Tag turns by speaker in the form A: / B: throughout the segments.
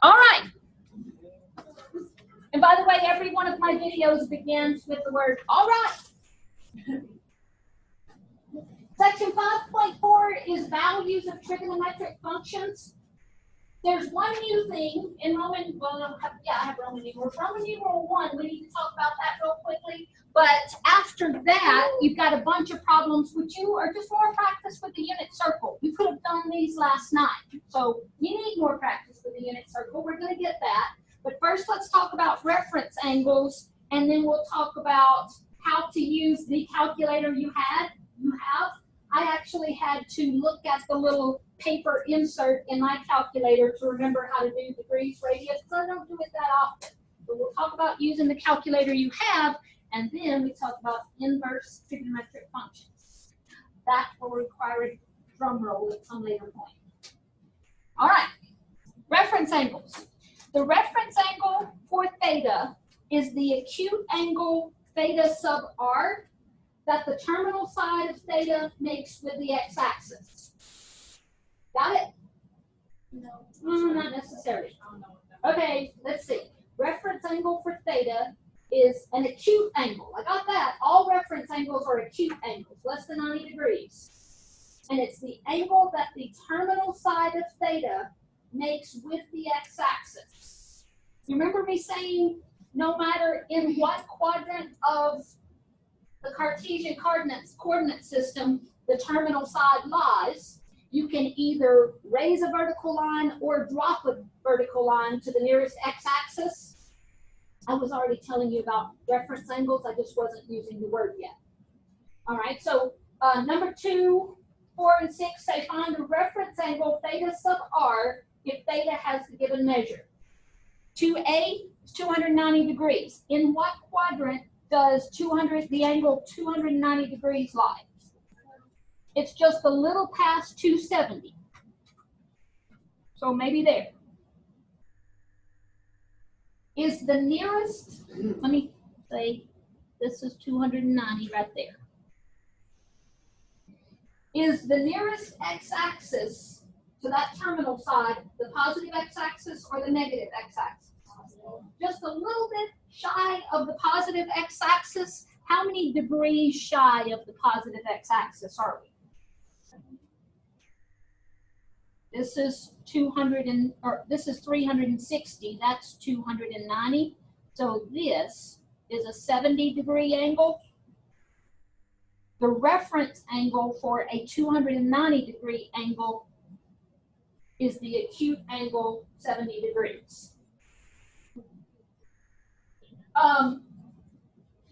A: All right. And by the way, every one of my videos begins with the word, all right. Section 5.4 is values of trigonometric functions. There's one new thing in Roman, I have Roman numerals. Roman numeral 1, we need to talk about that real quickly. But after that, you've got a bunch of problems which you are just more practice with the unit circle. You could have done these last night. So you need more practice with the unit circle. We're going to get that. But first, let's talk about reference angles, and then we'll talk about how to use the calculator you have. I actually had to look at the little paper insert in my calculator to remember how to do degrees, radius, because I don't do it that often. But we'll talk about using the calculator you have, and then we talk about inverse trigonometric functions. That will require a drum roll at some later point. All right, reference angles. The reference angle for theta is the acute angle theta sub r that the terminal side of theta makes with the x-axis. Got it? No. Not necessarily. Okay, let's see. Reference angle for theta is an acute angle. I got that. All reference angles are acute angles, less than 90 degrees. And it's the angle that the terminal side of theta makes with the x-axis. You remember me saying no matter in what quadrant of the Cartesian coordinate system the terminal side lies, you can either raise a vertical line or drop a vertical line to the nearest x-axis. I was already telling you about reference angles. I just wasn't using the word yet. All right, so number 2, 4, and 6 say find the reference angle theta sub r if theta has the given measure. 2a is 290 degrees. In what quadrant does the angle 290 degrees lie? It's just a little past 270. So maybe there. Is the nearest, let me say, this is 290 right there. Is the nearest x-axis to that terminal side the positive x-axis or the negative x-axis? Just a little bit shy of the positive x-axis. How many degrees shy of the positive x-axis are we? This is 360. That's 290. So this is a 70-degree angle. The reference angle for a 290-degree angle is the acute angle 70 degrees.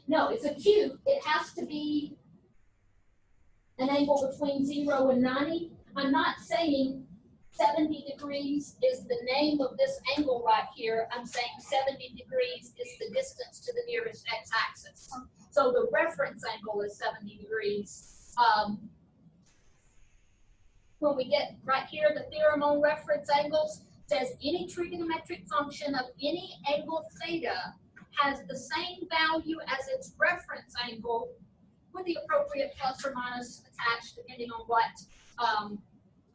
A: No, it's acute. It has to be an angle between 0 and 90. I'm not saying 70 degrees is the name of this angle right here. I'm saying 70 degrees is the distance to the nearest x-axis. So the reference angle is 70 degrees. When we get right here, the theorem on reference angles says any trigonometric function of any angle theta has the same value as its reference angle with the appropriate plus or minus attached depending on what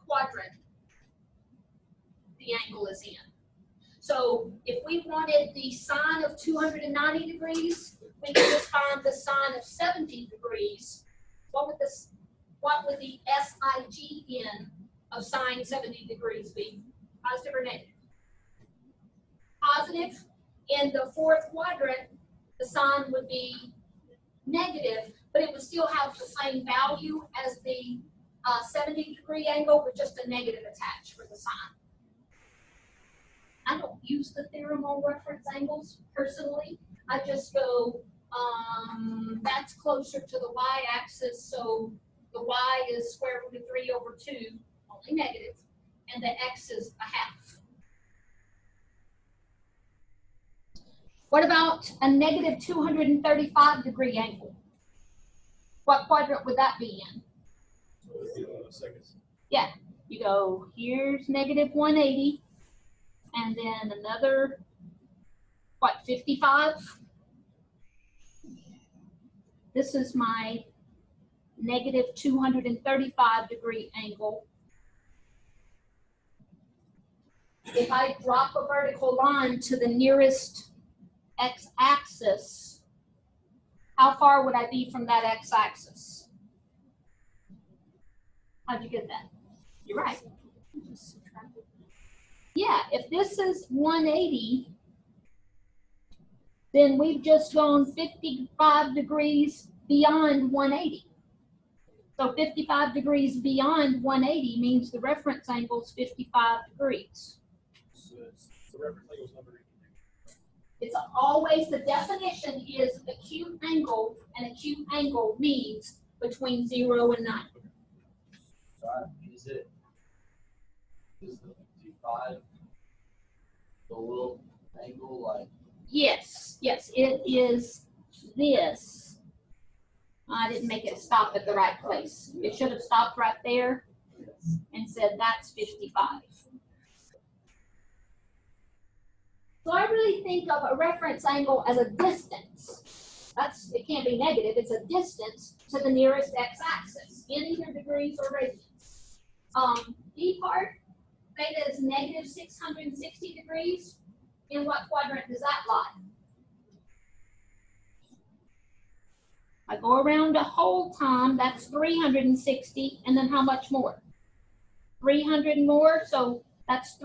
A: quadrant the angle is in. So if we wanted the sine of 290 degrees, we could just find the sine of 70 degrees. What would the SIGN of sine 70 degrees be? Positive or negative? Positive. In the fourth quadrant, the sine would be negative, but it would still have the same value as the 70-degree angle with just a negative attached for the sine. I don't use the theorem on reference angles personally. I just go, that's closer to the y-axis, so the y is square root of 3 over 2, only negative, and the x is a half. What about a negative 235-degree angle? What quadrant would that be in? Yeah, you go, here's negative 180, and then another, 55? This is my negative 235-degree angle. if I drop a vertical line to the nearest x-axis, how far would I be from that x-axis? How'd you get that? You're right. Yeah, if this is 180, then we've just gone 55 degrees beyond 180. So 55 degrees beyond 180 means the reference angle is 55 degrees.
B: So the reference angle is number 80.
A: It's always, the definition is acute angle, and acute angle means between 0 and 90.
C: So is the 55 the little angle like?
A: Yes, yes, it is this. I didn't make it stop at the right place. It should have stopped right there and said that's 55. So I really think of a reference angle as a distance. It can't be negative, it's a distance to the nearest x-axis in either degrees or radians. D part, theta is negative 660 degrees. In what quadrant does that lie? I go around the whole time, that's 360, and then how much more? 300 more, so that's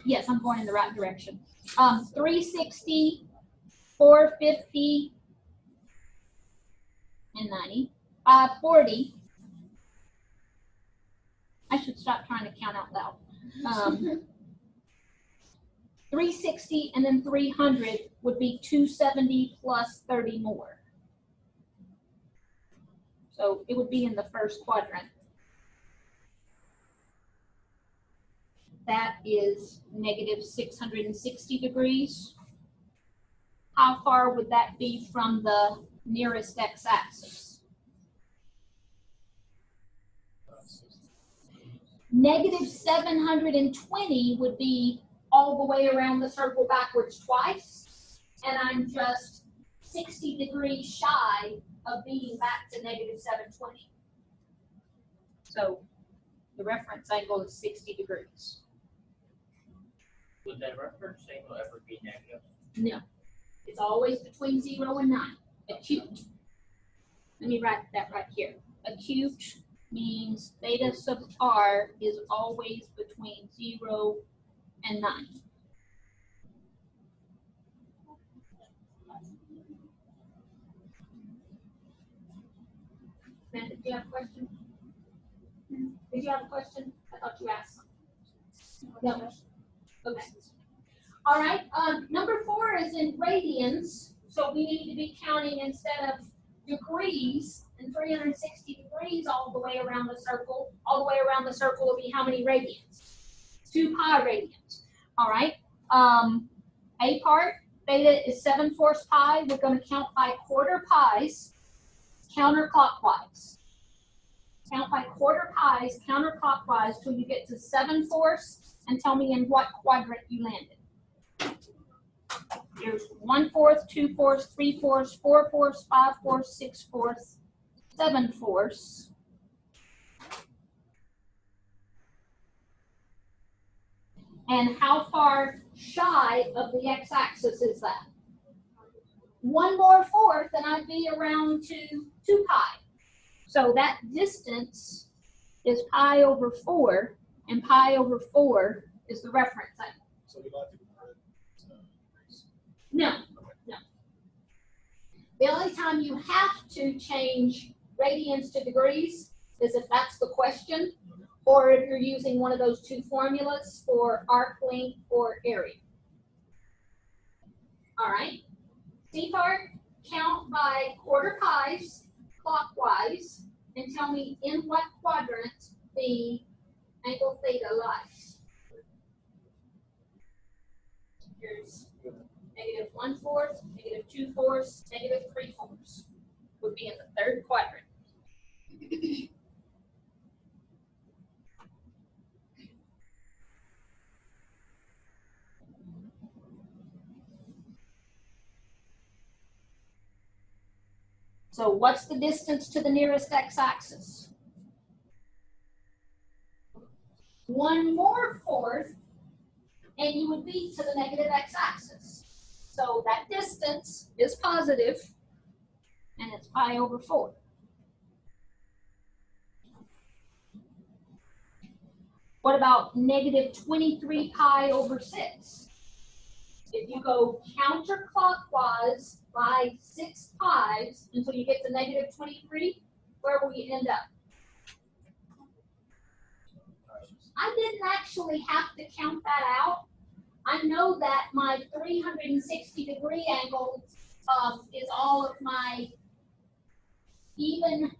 A: yes, I'm going in the right direction. 360, 450, and 90, 540. I should stop trying to count out loud. 360 and then 300 would be 270 plus 30 more. So it would be in the first quadrant. That is negative 660 degrees. How far would that be from the nearest x-axis? Negative 720 would be all the way around the circle backwards twice, and I'm just 60 degrees shy of being back to negative 720. So the reference angle is 60 degrees.
D: Would that reference angle ever be negative?
A: No, it's always between 0 and 9. Acute. Let me write that right here. Acute means theta sub r is always between 0 and 9. Amanda, did you have a question? Did you have a question? I thought you asked. No. Okay. All right. Number 4 is in radians, so we need to be counting instead of degrees and 360 degrees all the way around the circle. All the way around the circle will be how many radians? 2 pi radians. All right. A part, theta is 7/4 pi. We're going to count by quarter pies counterclockwise. Count by quarter pies counterclockwise till you get to 7/4 and tell me in what quadrant you landed. There's 1/4, 2/4, 3/4, 4/4, 5/4, 6/4, 7/4. And how far shy of the x-axis is that? 1 more fourth and I'd be around to 2 pi. So that distance is pi over 4, and pi over 4 is the reference angle.
B: So we like to convert degrees.
A: No, no. The only time you have to change radians to degrees is if that's the question, or if you're using one of those 2 formulas for arc length or area. All right. C part, count by quarter pies clockwise and tell me in what quadrant the angle theta lies. Here's negative 1/4, negative 2/4, negative 3/4 would be in the 3rd quadrant. So what's the distance to the nearest x-axis? one more fourth, and you would be to the negative x-axis. So that distance is positive, and it's pi over 4. What about negative 23 pi over 6? If you go counterclockwise by 6 pi's until you get to negative 23, where will you end up? I didn't actually have to count that out. I know that my 360-degree angle is all of my even,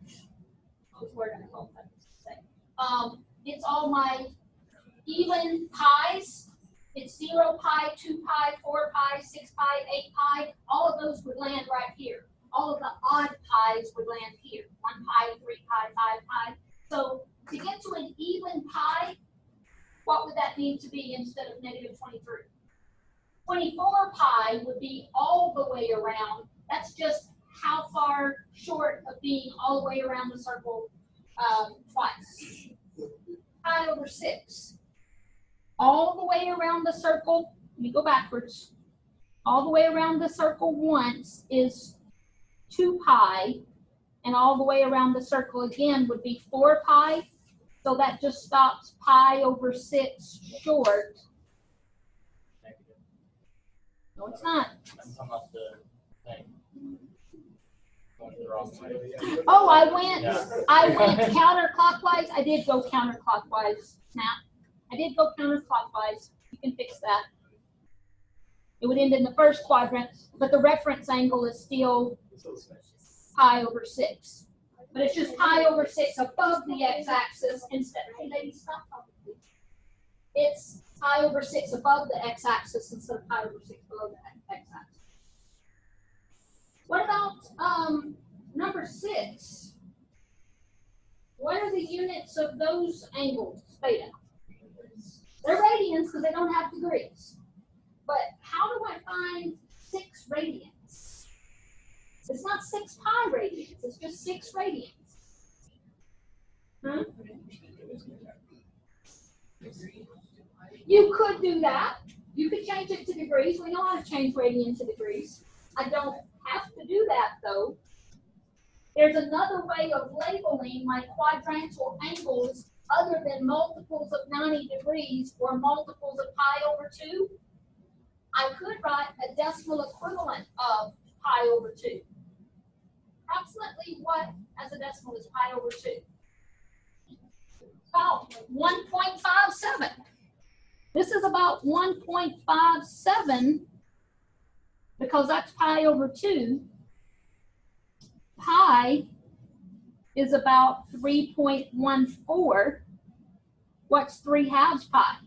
A: it's all my even pi's. It's 0 pi, 2 pi, 4 pi, 6 pi, 8 pi. All of those would land right here. All of the odd pi's would land here. 1 pi, 3 pi, 5 pi. So to get to an even pi, what would that need to be instead of negative 23? 24 pi would be all the way around. That's just how far short of being all the way around the circle twice. Pi over 6. All the way around the circle, let me go backwards. All the way around the circle once is 2 pi, and all the way around the circle again would be 4 pi. So that just stops pi over 6 short. No, it's not.
D: I'm talking about the thing. Going the wrong way.
A: Oh, I went counterclockwise. I did go counterclockwise, Snap. I did go counterclockwise. You can fix that. It would end in the first quadrant, but the reference angle is still pi over 6. But it's just pi over 6 above the x-axis instead. Hey, ladies, stop talking. It's pi over 6 above the x-axis instead of pi over 6 below the x-axis. What about number 6? What are the units of those angles, theta? They're radians because they don't have degrees. But how do I find 6 radians? It's not 6 pi radians, it's just 6 radians. Huh? You could do that. You could change it to degrees. We know how to change radian to degrees. I don't have to do that though. There's another way of labeling my quadrantal angles other than multiples of 90 degrees or multiples of pi over 2. I could write a decimal equivalent of pi over 2. Approximately what as a decimal is pi over 2? About 1.57. This is about 1.57 because that's pi over 2. Pi is about 3.14. What's 3/2 pi?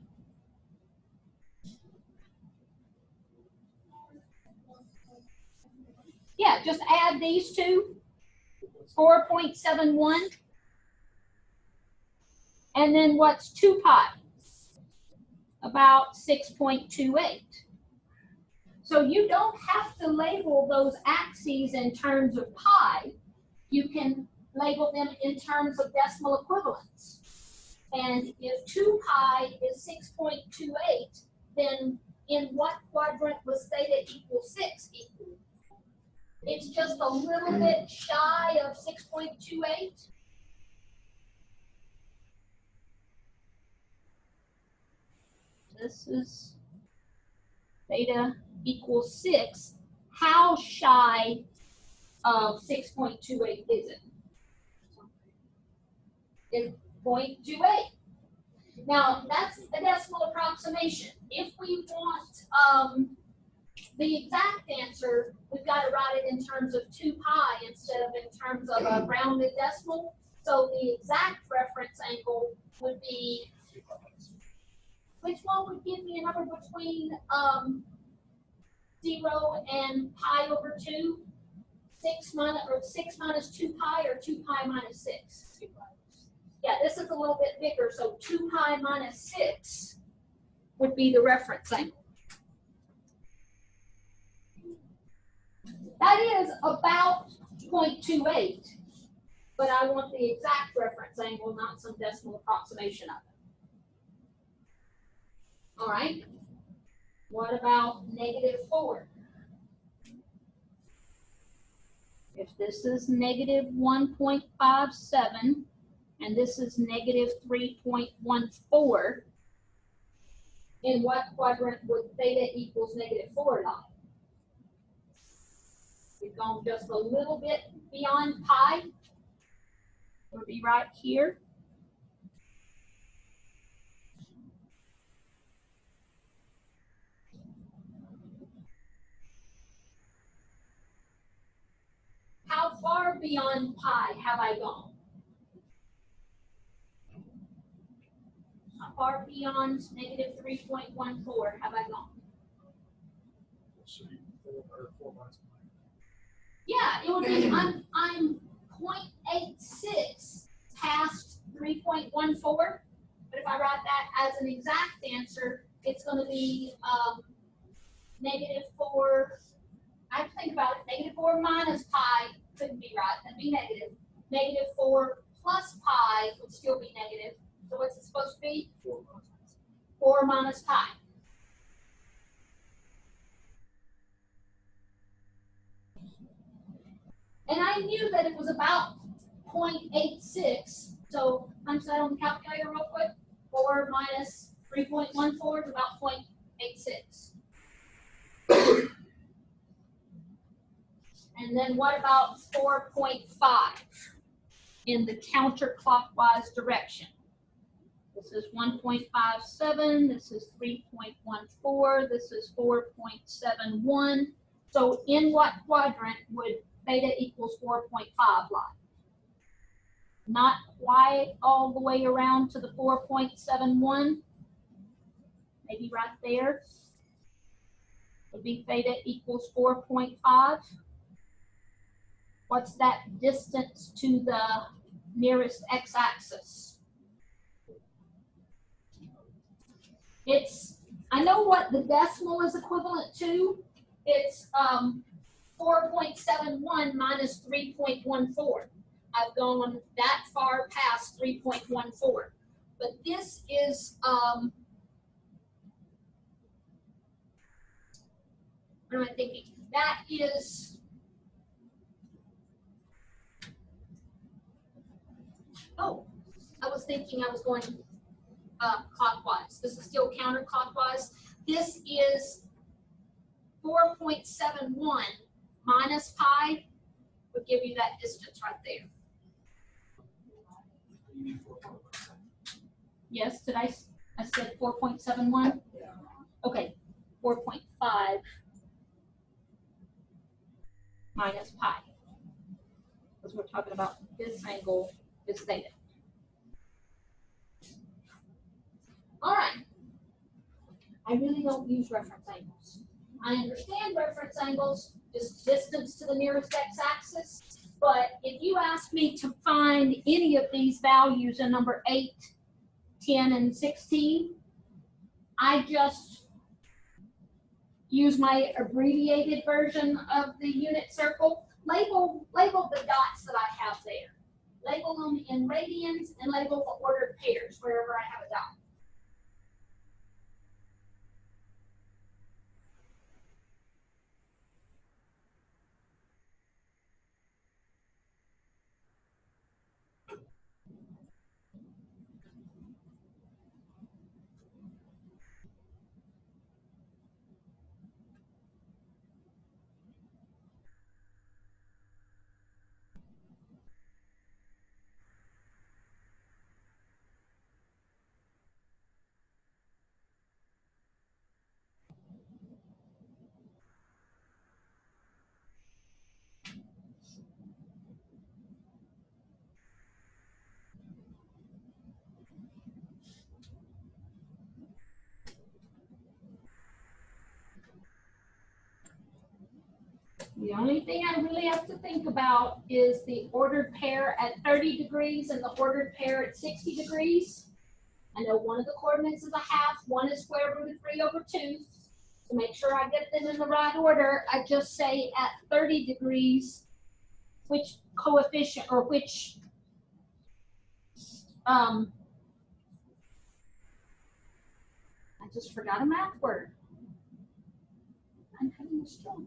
A: Yeah, just add these two. 4.71. And then what's 2 pi? About 6.28. So you don't have to label those axes in terms of pi. You can label them in terms of decimal equivalents. And if 2 pi is 6.28, then in what quadrant was theta equal 6 equal? It's just a little bit shy of 6.28. This is theta equals 6. How shy of 6.28 is it? It's 0.28. Now, that's a decimal approximation. If we want the exact answer, we've got to write it in terms of 2 pi instead of in terms of a rounded decimal. So the exact reference angle would be, which one would give me a number between 0 and pi over 2? 6 minus 2 pi or 2 pi minus 6? Yeah, this is a little bit bigger, so 2 pi minus 6 would be the reference angle. That is about 0.28, but I want the exact reference angle, not some decimal approximation of it. All right. What about -4? If this is -1.57 and this is -3.14, in what quadrant would theta equals -4 lie? We've gone just a little bit beyond pi. It would be right here. How far beyond pi have I gone? How far beyond -3.14 have I gone?
B: Should be 4 months.
A: Yeah, it would be, I'm 0.86 past 3.14, but if I write that as an exact answer, it's gonna be, -4, I have to think about it, -4 minus pi couldn't be right, that'd be negative. -4 plus pi would still be negative, so what's it supposed to be?
B: 4 months.
A: 4 minus pi. And I knew that it was about 0.86, so punch that on the calculator real quick. 4 minus 3.14 is about 0.86. And then what about 4.5 in the counterclockwise direction? This is 1.57, this is 3.14, this is 4.71. So in what quadrant would theta equals 4.5 lie? Not quite all the way around to the 4.71. Maybe right there. Would be theta equals 4.5. What's that distance to the nearest x-axis? It's, I know what the decimal is equivalent to. It's 4.71 minus 3.14. I've gone that far past 3.14. But this is, what am I thinking? That is, oh, I was thinking I was going clockwise. This is still counterclockwise. This is 4.71 minus pi would give you that distance right there.
B: You need 4 months.
A: Yes, did I said 4.71?
B: Yeah.
A: Okay, 4.5 minus pi. Because we're talking about this angle is theta. All right. I really don't use reference angles. I understand reference angles, just distance to the nearest x-axis, but if you ask me to find any of these values in number 8, 10, and 16, I just use my abbreviated version of the unit circle. Label the dots that I have there. Label them in radians and label the ordered pairs wherever I have a dot. The only thing I really have to think about is the ordered pair at 30 degrees and the ordered pair at 60 degrees. I know one of the coordinates is a half, one is square root of 3/2. To make sure I get them in the right order, I just say at 30 degrees, which coefficient or which I I just forgot a math word. I'm having a stroke.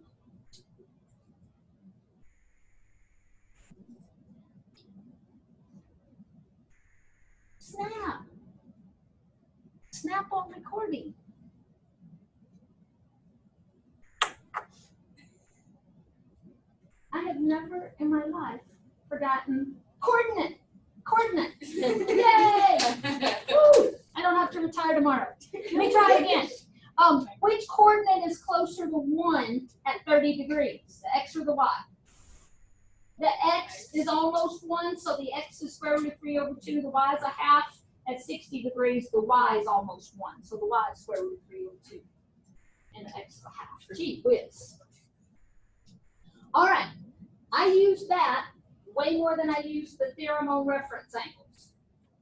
A: Snap. Snap on recording. I have never in my life forgotten coordinate. Coordinate. Yay! Woo! I don't have to retire tomorrow. Let me try again. Which coordinate is closer to 1 at 30 degrees? The x or the y? The x is almost 1, so the x is square root of 3 over 2. The y is a half. At 60 degrees, the y is almost 1. So the y is square root of 3 over 2. And the x is a half. Gee whiz. All right. I used that way more than I used the theorem on reference angles.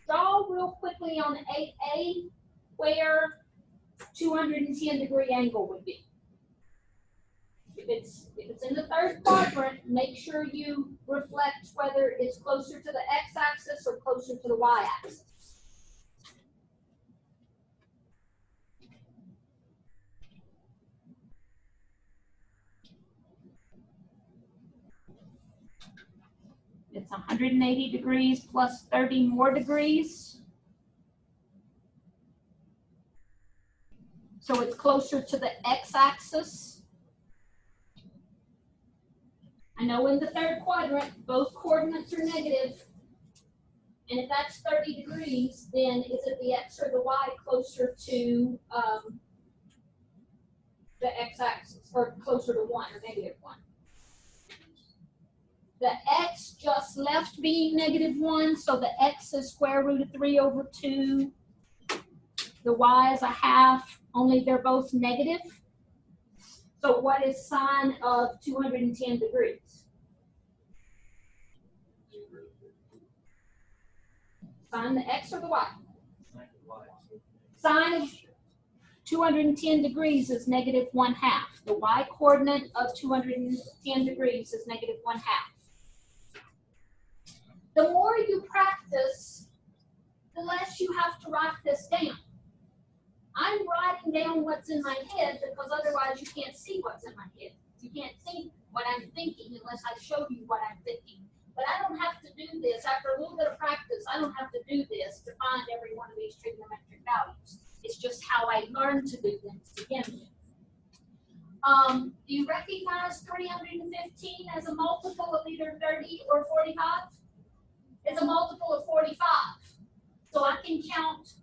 A: Draw real quickly on 8A where 210 degree angle would be. If it's in the third quadrant, make sure you reflect whether it's closer to the x-axis or closer to the y-axis. It's 180 degrees plus 30 more degrees. So it's closer to the x-axis. I know in the third quadrant, both coordinates are negative. And if that's 30 degrees, then is it the x or the y closer to the x-axis, or closer to 1 or negative 1? The x just left being negative 1, so the x is square root of 3 over 2. The y is a half, only they're both negative. So what is sine of 210 degrees? Sine the x or the y? Sine of 210 degrees is negative 1/2. The y coordinate of 210 degrees is negative 1/2. The more you practice, the less you have to write this down. I'm writing down what's in my head because otherwise you can't see what's in my head. You can't see what I'm thinking unless I show you what I'm thinking. But I don't have to do this. After a little bit of practice, I don't have to do this to find every one of these trigonometric values. It's just how I learned to do them to begin with. Do you recognize 315 as a multiple of either 30 or 45? It's a multiple of 45. So I can count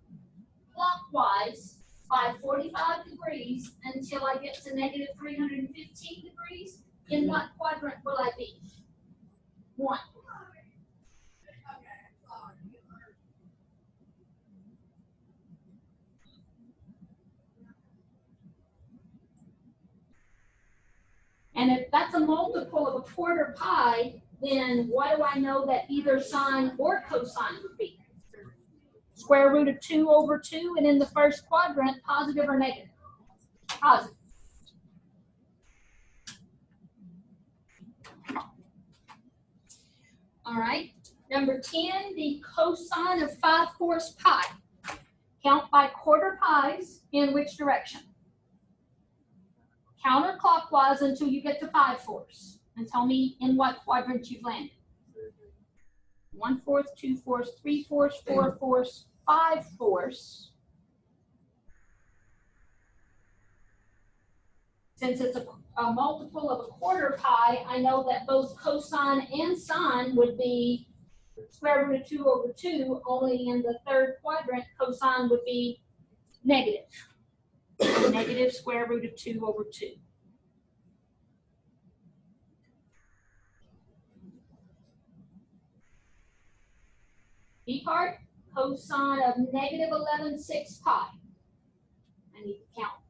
A: clockwise by 45 degrees until I get to negative 315 degrees. In what quadrant will I be? 1. And if that's a multiple of a quarter pi, then what do I know that either sine or cosine would be? Square root of 2 over 2, and in the first quadrant, positive or negative? Positive. All right. Number 10, the cosine of 5/4 pi. Count by quarter pies in which direction? Counterclockwise until you get to 5/4. And tell me in what quadrant you've landed. 1/4, 2/4, 3/4, 4/4, 5/4. Since it's a multiple of a quarter pi, I know that both cosine and sine would be square root of 2 over 2, only in the third quadrant, cosine would be negative. Negative square root of 2 over 2. B part, cosine of negative 11/6 pi. I need to count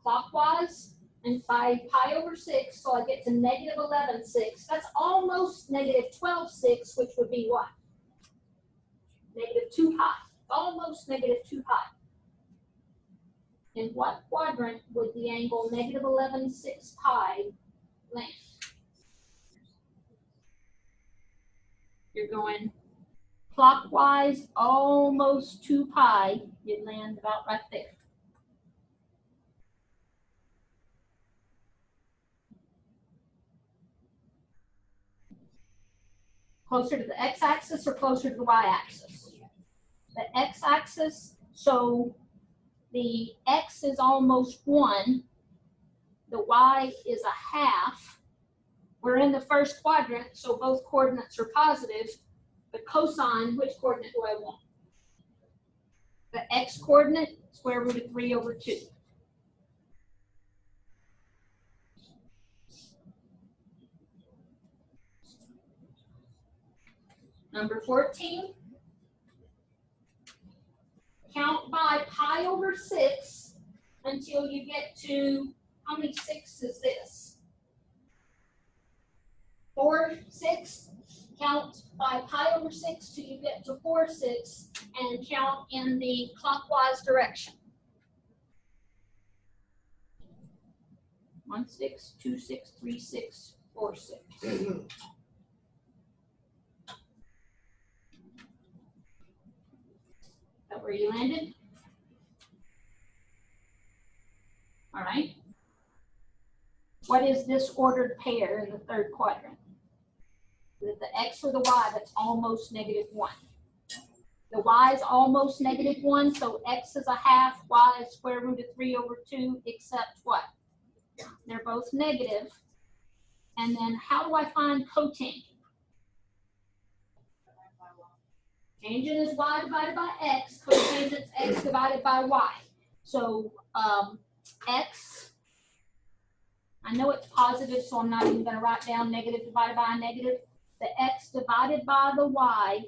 A: clockwise and by pi over 6, so I get to negative 11/6. That's almost negative 12/6, which would be what? Negative 2 pi. Almost negative 2 pi. In what quadrant would the angle negative 11/6 pi land? You're going clockwise, almost 2 pi. You'd land about right there. Closer to the x-axis or closer to the y-axis? The x-axis, so the x is almost 1, the y is a half. We're in the first quadrant, so both coordinates are positive. The cosine, which coordinate do I want? The x coordinate, square root of 3 over 2. Number 14, count by pi over 6 until you get to, how many 6 is this? 4, 6. Count by pi over 6 till you get to 4, 6, and count in the clockwise direction. 1, 6, 2, 6, 3, 6, 4, 6. That where you landed? All right. What is this ordered pair in the third quadrant? With the x or the y that's almost negative 1. The y is almost negative 1, so x is a half, y is square root of 3 over 2, except what? They're both negative. And then how do I find cotangent? Tangent is y divided by x, cotangent is x divided by y. So x, I know it's positive, so I'm not even going to write down negative divided by a negative. The x divided by the y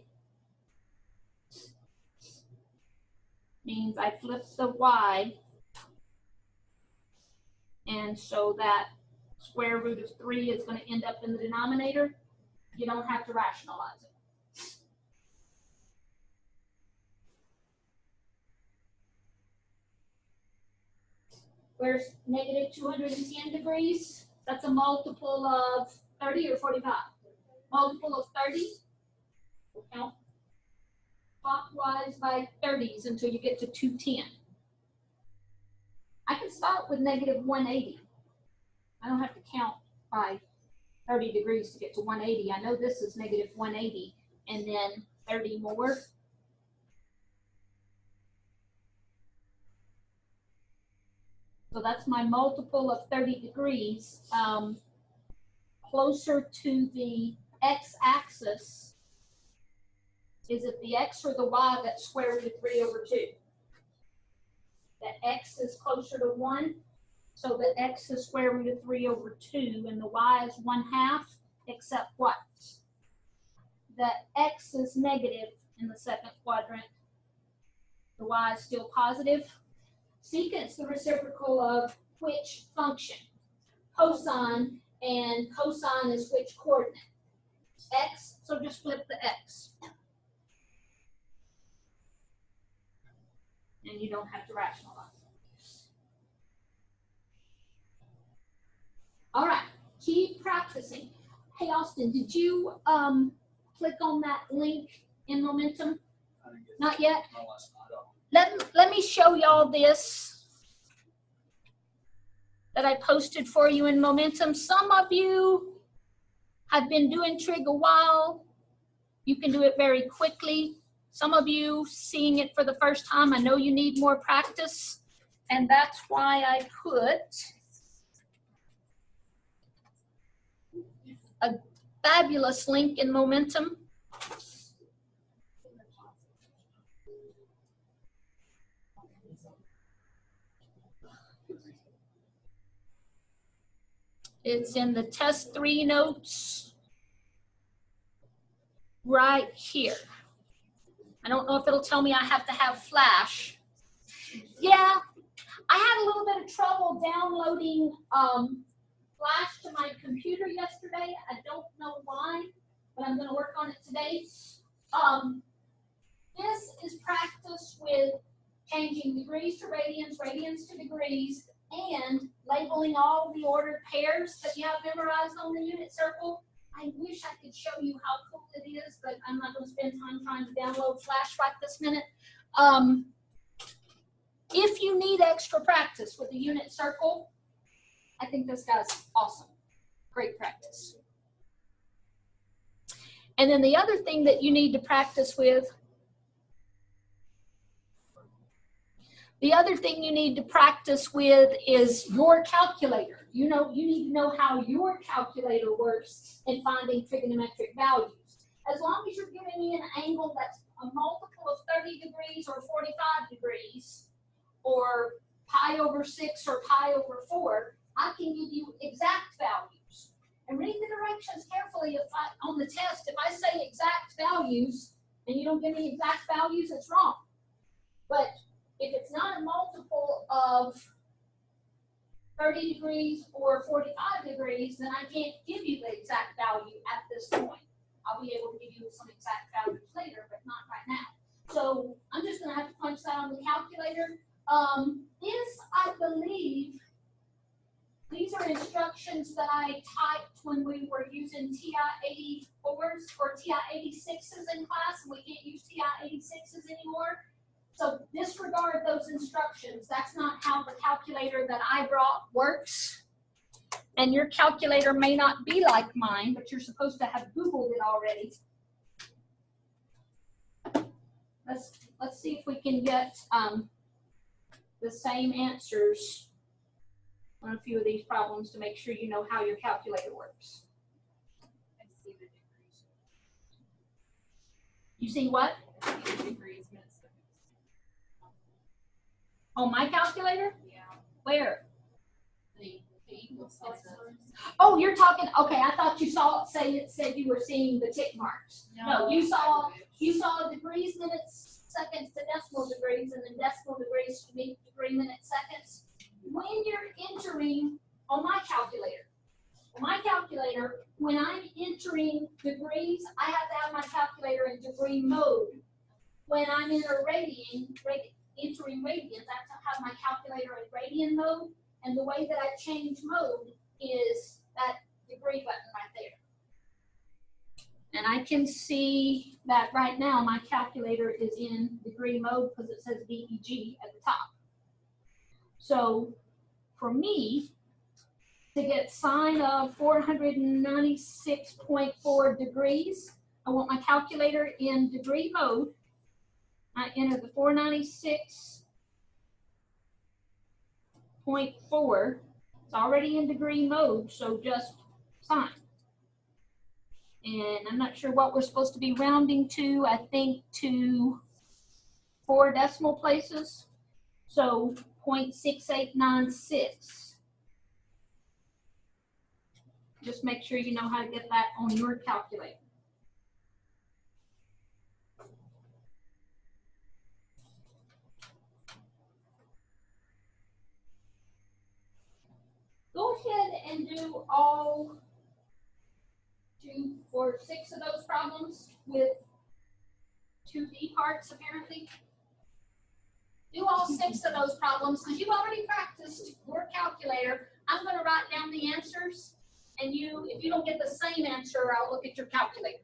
A: means I flip the y, and so that square root of 3 is going to end up in the denominator. You don't have to rationalize it. Where's negative 210 degrees? That's a multiple of 30 or 45? Multiple of 30. We'll count clockwise by 30s until you get to 210. I can start with negative 180. I don't have to count by 30 degrees to get to 180. I know this is negative 180, and then 30 more. So that's my multiple of 30 degrees. Closer to the x-axis, is it the x or the y that's square root of 3 over 2? The x is closer to 1, so the x is square root of 3 over 2, and the y is 1/2, except what? The x is negative in the second quadrant. The y is still positive. Secant's the reciprocal of which function? Cosine, and cosine is which coordinate? X, so just flip the x. And you don't have to rationalize. All right, keep practicing. Hey, Austin, did you click on that link in Momentum? Not yet? Let me show y'all this that I posted for you in Momentum. Some of you have been doing trig a while. You can do it very quickly. Some of you seeing it for the first time, I know you need more practice, and that's why I put a fabulous link in Momentum. It's in the test 3 notes right here. I don't know if it'll tell me I have to have Flash. Yeah, I had a little bit of trouble downloading Flash to my computer yesterday. I don't know why, but I'm going to work on it today. This is practice with changing degrees to radians, radians to degrees, and labeling all the ordered pairs that you have memorized on the unit circle. I wish I could show you how cool it is, but I'm not going to spend time trying to download Flash right this minute. If you need extra practice with the unit circle, I think this guy's awesome. Great practice. And then the other thing that you need to practice with, is your calculator. You need to know how your calculator works in finding trigonometric values. As long as you're giving me an angle that's a multiple of 30 degrees or 45 degrees, or pi over 6 or pi over 4, I can give you exact values. And read the directions carefully. On the test, if I say exact values and you don't give me exact values, it's wrong. But if it's not a multiple of 30 degrees or 45 degrees, then I can't give you the exact value at this point. I'll be able to give you some exact values later, but not right now. So I'm just going to have to punch that on the calculator. This, I believe, these are instructions that I typed when we were using TI-84s or TI-86s in class, and we can't use TI-86s anymore. So disregard those instructions. That's not how the calculator that I brought works. And your calculator may not be like mine, but you're supposed to have Googled it already. Let's see if we can get the same answers on a few of these problems to make sure you know how your calculator works. You see what? On my calculator?
E: Yeah.
A: Where?
E: The equal sign.
A: Oh, you're talking, okay, I thought you it said you were seeing the tick marks. No, you saw degrees, minutes, seconds to decimal degrees, and then decimal degrees to degree, minutes, seconds. When you're entering on my calculator, when I'm entering degrees, I have to have my calculator in degree mode. When I'm in a entering radians, I have to have my calculator in radian mode, and the way that I change mode is that degree button right there. And I can see that right now my calculator is in degree mode because it says DEG at the top. So for me, to get sine of 496.4 degrees, I want my calculator in degree mode. I enter the 496.4. It's already in degree mode, so just sine. And I'm not sure what we're supposed to be rounding to. I think to 4 decimal places. So 0.6896. Just make sure you know how to get that on your calculator. Go ahead and do all 2 or 6 of those problems with 2D parts apparently. Do all 6 of those problems because you've already practiced your calculator. I'm going to write down the answers, and if you don't get the same answer, I'll look at your calculator.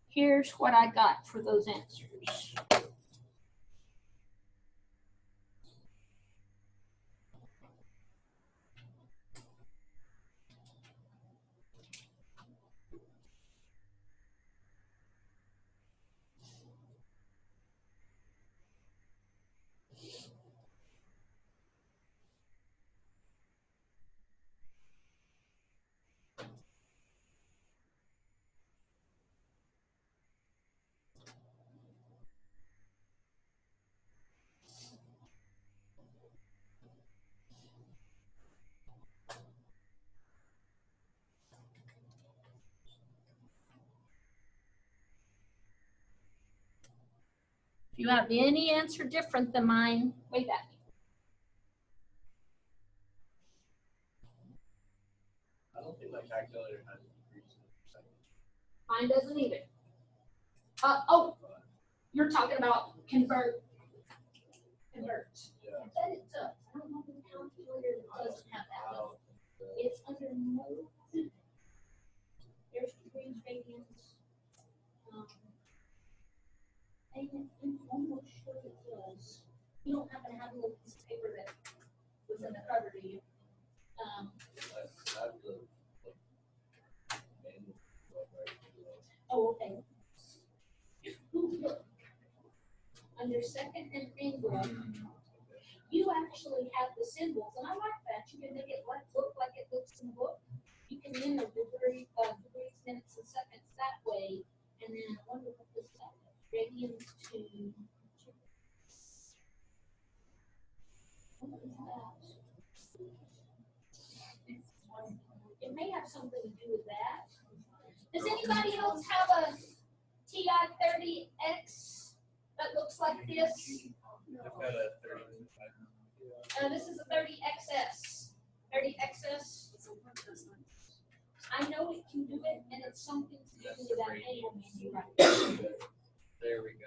A: Here's what I got for those answers. If you have any answer different than mine, wave at me.
D: I don't think my calculator has degrees.
A: Mine doesn't either. Oh, you're talking about convert. Convert.
D: Yeah.
A: I bet it does. I don't know the calculator that doesn't have that though. It's under mode. There's degrees, radians. I'm almost sure it does. You don't happen to have a little piece of paper that was in the cover, do you?
C: I have the manual right
A: Oh, okay. Look. Under second and angle, you actually have the symbols, and I like that. You can make it look like it looks in the book. You can enter degrees, minutes, and seconds that way, and then I wonder what this is. Radians to. What is that? It may have something to do with that. Does anybody else have a TI-30X that looks like this?
D: I've got a 30.
A: This is a 30XS. 30XS. I know it can do it, and it's something to do with that angle menu right there.
D: There we go.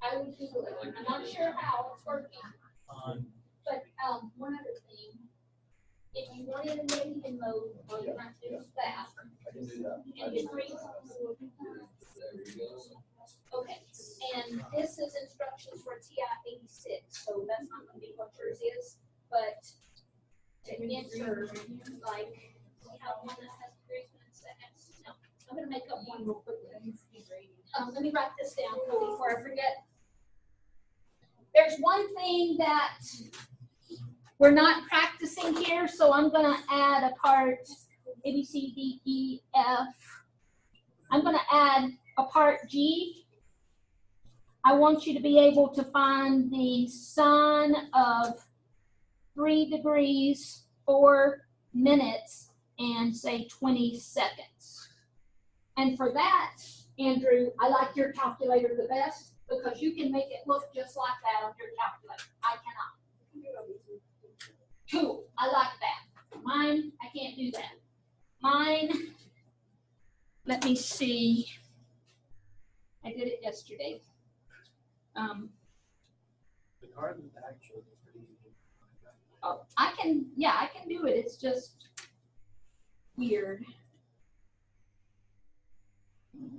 A: I would Google it. I'm not sure how it's working. But one other thing, if you want it in Radian mode, all you have to do is that.
C: I can do that.
A: And degree.
C: There we go.
A: Okay, and this is instructions for TI-86, so that's not gonna be what yours is, but to enter, like, we have one that has degrees and seconds. No, I'm gonna make up one real quickly. Let me write this down before I forget. There's one thing that we're not practicing here, so I'm gonna add a part A, B, C, D, E, F. I'm gonna add a part G. I want you to be able to find the sine of 3 degrees, 4 minutes, and say 20 seconds. And for that, Andrew, I like your calculator the best because you can make it look just like that on your calculator. I cannot. Cool, I like that. Mine, I can't do that. Mine, let me see. I did it yesterday.
B: The card with the actual is pretty easy.
A: Oh, I can do it. It's just weird.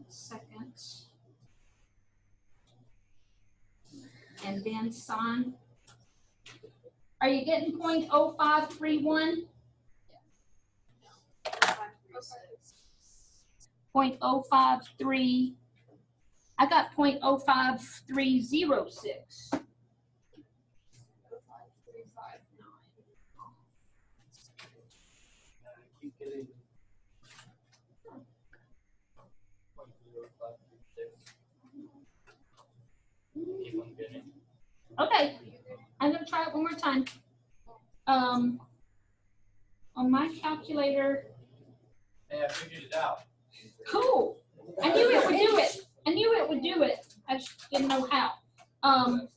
A: Second. And then sine. Are you getting 0.0531? 0.053. I got 0.05306.
B: I keep getting.
D: Keep on getting.
A: Okay, I'm gonna try it one more time. On my calculator,
D: Hey, I figured it out.
A: cool. I knew it would do it. I knew it would do it. I just didn't know how. Oh.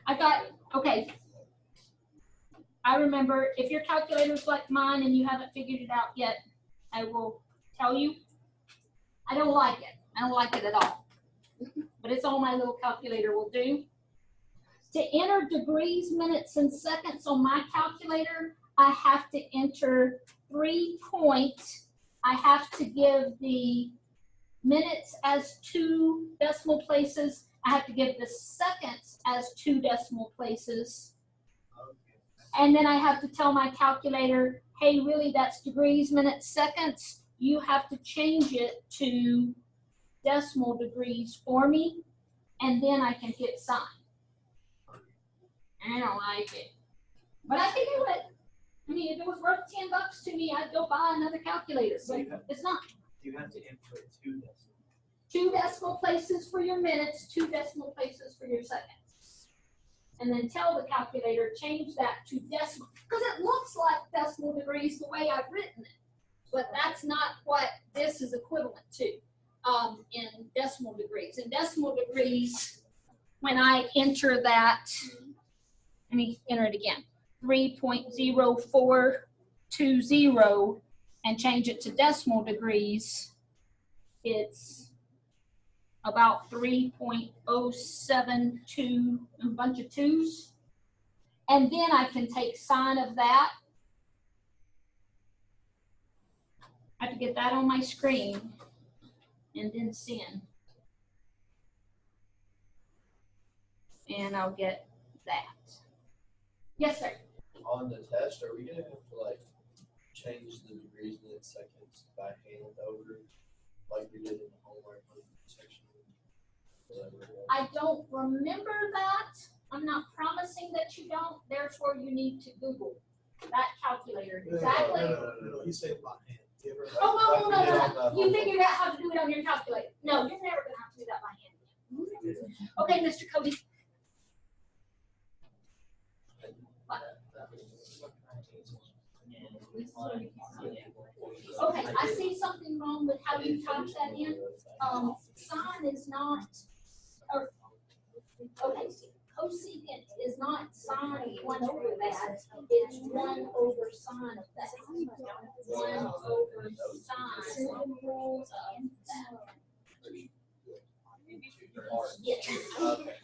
A: I got, okay. I remember, if your calculator's like mine and you haven't figured it out yet, I will tell you. I don't like it. I don't like it at all. But it's all my little calculator will do. To enter degrees, minutes, and seconds on my calculator, I have to enter 3 points. I have to give the minutes as 2 decimal places. I have to give the seconds as 2 decimal places. And then I have to tell my calculator, hey, really, that's degrees, minutes, seconds. You have to change it to decimal degrees for me, and then I can hit sign. I don't like it, but I can do it. I mean, if it was worth $10 to me, I'd go buy another calculator, but it's not.
B: You have to input 2 decimals.
A: 2 decimal places for your minutes, 2 decimal places for your seconds. And then tell the calculator, change that to decimal, because it looks like decimal degrees the way I've written it. But that's not what this is equivalent to in decimal degrees. In decimal degrees, when I enter that, let me enter it again, 3.0420 and change it to decimal degrees, it's about 3.072, a bunch of 2s. And then I can take sign of that. I have to get that on my screen. and then send. And I'll get that. Yes, sir.
C: On the test, are we gonna have to like change the degrees in seconds by hand over, like we did in the homework section?
A: I don't remember that. I'm not promising that you don't, therefore you need to Google that calculator exactly.
B: No, he said by hand. You ever-
A: Oh, no.
C: Like we
A: You
C: did on the
A: figured out how to do it on your calculator. No, you're never gonna have to do that by hand. Okay, Mr. Cody. Okay, I see something wrong with how you type that in. Sine is not, or, okay, cosecant is not sine 1 over that, it's 1 over sine of that. 1 over sine of that. Yes. Okay.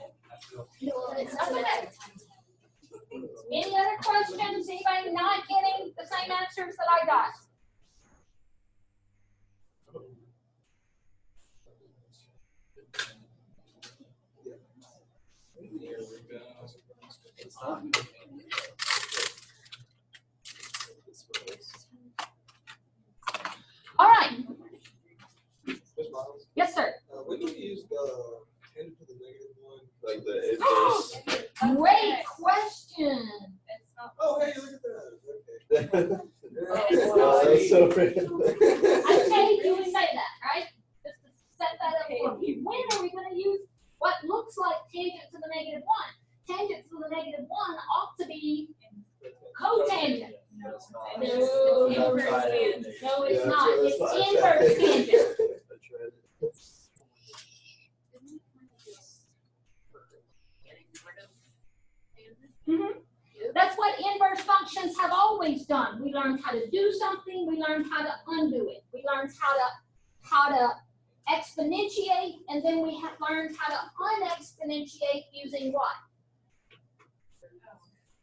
A: Any other questions? Anybody not getting the same answers that I got?
D: Here we go.
C: It's not.
A: All right.
B: Ms. Miles,
A: Yes, sir.
B: when do we use the 10 to the negative 1?
C: Like the inverse.
A: Great question.
B: Oh, hey, look at that.
C: Oh, that's so random.
A: I say you would say that, right? Just to set that up for me. When are we going to use what looks like tangent to the negative 1? Tangent to the negative 1 ought to be cotangent.
C: It's not.
A: No,
C: Don't try it.
A: No, it's
C: Yeah,
A: not.
C: that's
A: It's
C: what I
A: inverse
C: said.
A: tangent.
C: I tried it.
A: That's what inverse functions have always done. We learned how to do something. We learned how to undo it. We learned how to exponentiate, and then we have learned how to unexponentiate using what?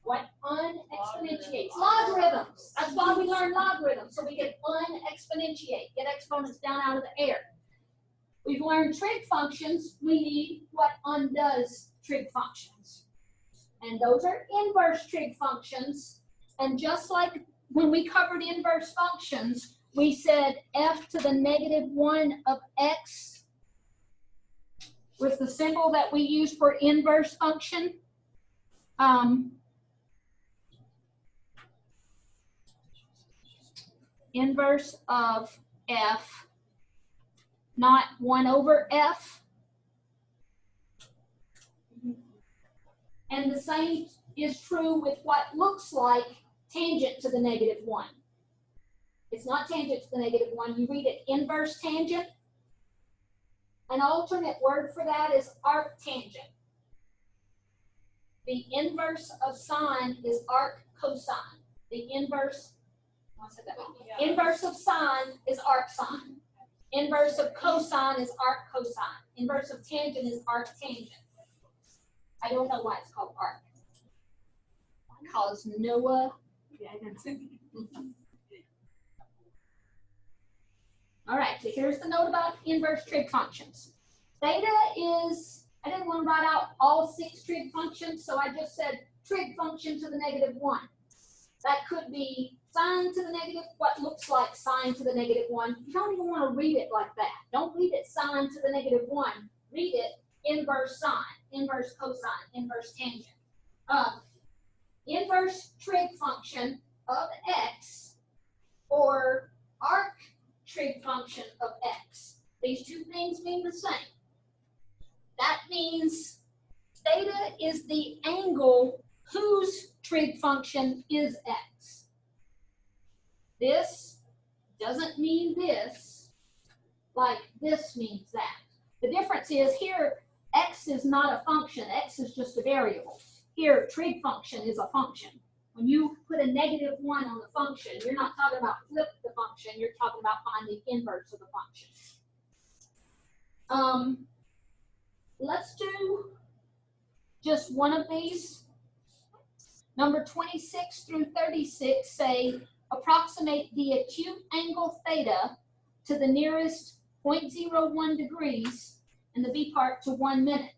A: What unexponentiates? Logarithms. That's why we learn logarithms, so we can unexponentiate, get exponents down out of the air. We've learned trig functions. We need what undoes trig functions. And those are inverse trig functions. And just like when we covered inverse functions, we said f to the negative 1 of x was the symbol that we used for inverse function. Inverse of f, not 1 over f. And the same is true with what looks like tangent to the negative 1. It's not tangent to the negative 1. You read it inverse tangent. An alternate word for that is arctangent. The inverse of sine is arc cosine. The inverse, I said that wrong. Inverse of sine is arc sine. Inverse of cosine is arc cosine. Inverse of tangent is arctangent. I don't know why it's called arc. Because Noah. All right, so here's the note about inverse trig functions. Theta is, I didn't want to write out all 6 trig functions, so I just said trig function to the negative 1. That could be sine to the negative, what looks like sine to the negative 1. You don't even want to read it like that. Don't read it sine to the negative 1. Read it inverse sine, inverse cosine, inverse tangent. Inverse trig function of x or arc trig function of x. These two things mean the same. That means theta is the angle whose trig function is x. This doesn't mean this, like this means that. The difference is here, x is not a function, x is just a variable. Here, trig function is a function. When you put a negative 1 on the function, you're not talking about flip the function, you're talking about find the inverse of the function. Let's do just one of these. Number 26 through 36 say, approximate the acute angle theta to the nearest 0.01 degrees, and the B part to 1 minute.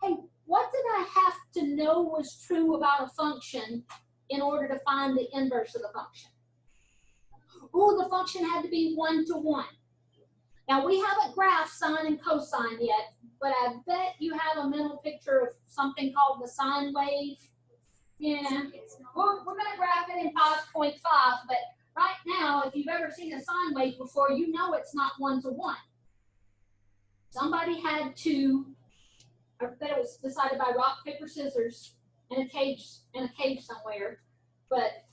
A: Hey, what did I have to know was true about a function in order to find the inverse of the function? Oh, the function had to be 1 to 1. Now, we haven't graphed sine and cosine yet, but I bet you have a mental picture of something called the sine wave. Yeah, we're going to graph it in 5.5, but right now, if you've ever seen a sine wave before, you know it's not 1 to 1. Somebody had to, I bet it was decided by rock, paper, scissors in a cage somewhere, but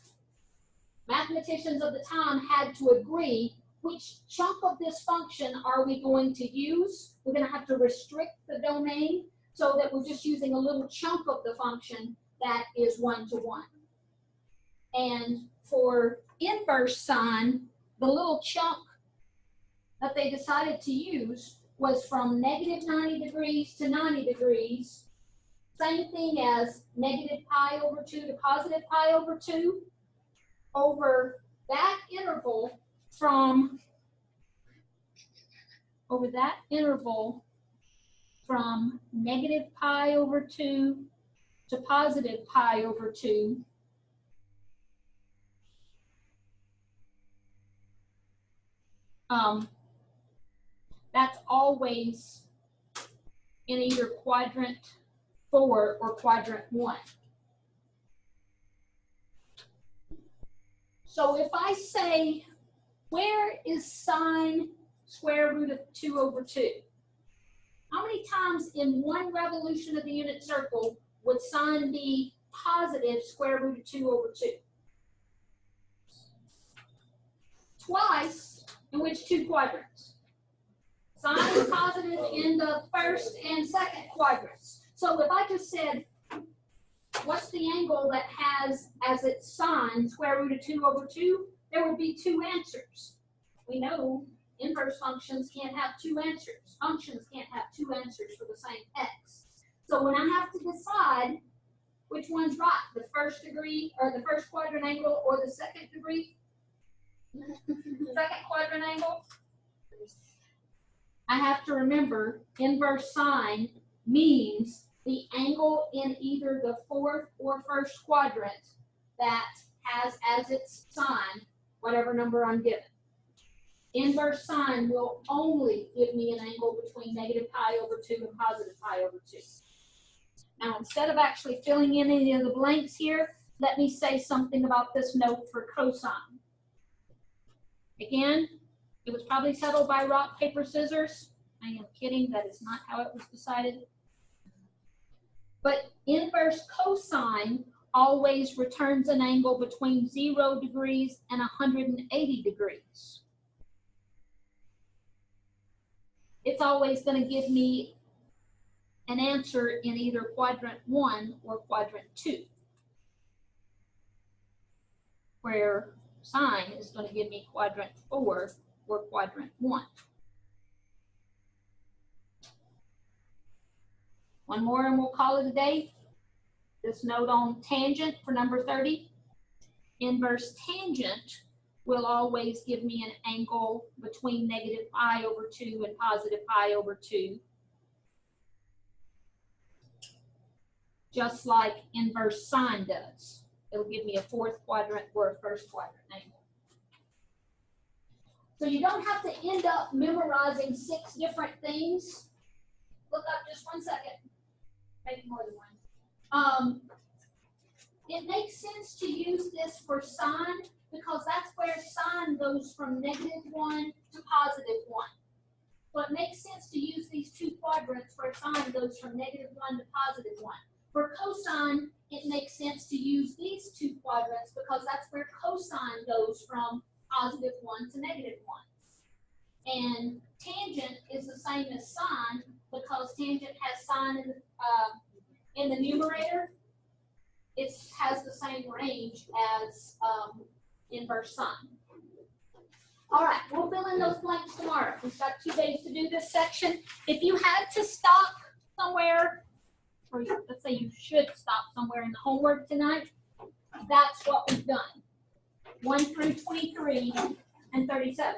A: mathematicians of the time had to agree which chunk of this function are we going to use. We're going to have to restrict the domain so that we're just using a little chunk of the function that is 1 to 1. And for inverse sine, the little chunk that they decided to use was from negative 90 degrees to 90 degrees. Same thing as negative pi over 2 to positive pi over 2. Over that interval from negative pi over 2 to positive pi over 2, that's always in either quadrant 4 or quadrant 1. So if I say, where is sine square root of 2 over 2? How many times in one revolution of the unit circle would sine be positive square root of 2 over 2? Twice, in which 2 quadrants? Sine is positive in the first and second quadrants. So if I just said, what's the angle that has as its sine square root of 2 over 2? There would be 2 answers. We know inverse functions can't have 2 answers. Functions can't have 2 answers for the same x. So when I have to decide which one's right, the first degree or the first quadrant angle or the second degree, second quadrant angle, I have to remember inverse sine means the angle in either the fourth or first quadrant that has as its sine whatever number I'm given. Inverse sine will only give me an angle between negative pi over 2 and positive pi over 2. Now, instead of actually filling in any of the blanks here, let me say something about this note for cosine. Again, it was probably settled by rock, paper, scissors. I am kidding, that is not how it was decided. But inverse cosine always returns an angle between 0 degrees and 180 degrees. It's always going to give me an answer in either quadrant 1 or quadrant 2, where sine is going to give me quadrant 4 or quadrant 1. One more and we'll call it a day. This note on tangent for number 30. Inverse tangent will always give me an angle between negative pi over 2 and positive pi over 2. Just like inverse sine does. It'll give me a fourth quadrant or a first quadrant angle. So you don't have to end up memorizing 6 different things. Look up just 1 second. Maybe more than 1. It makes sense to use this for sine because that's where sine goes from negative 1 to positive 1. So it makes sense to use these 2 quadrants where sine goes from negative 1 to positive 1. For cosine, it makes sense to use these 2 quadrants because that's where cosine goes from positive 1 to negative 1. And tangent is the same as sine because tangent has sine in the numerator. It has the same range as inverse sine. All right, we'll fill in those blanks tomorrow. We've got 2 days to do this section. If you had to stop somewhere, or let's say you should stop somewhere in the homework tonight, that's what we've done. 1 through 23 and 37.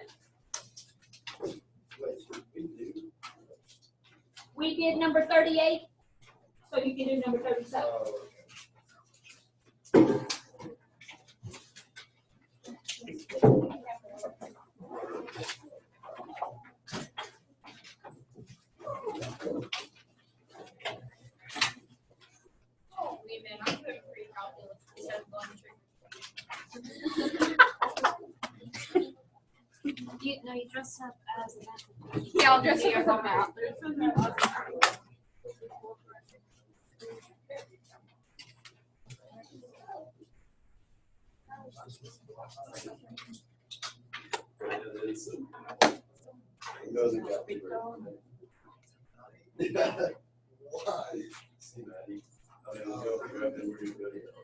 A: We did number 38, so you can do number 37.
C: Oh, okay.
E: Oh, wait a minute, I'm doing pre-calculus instead of going You, no, you dress up as a math. Yeah, I'll dress up as a math.
C: He knows exactly where. Why? See, Maddie, I mean, we'll go up there, we're gonna go here.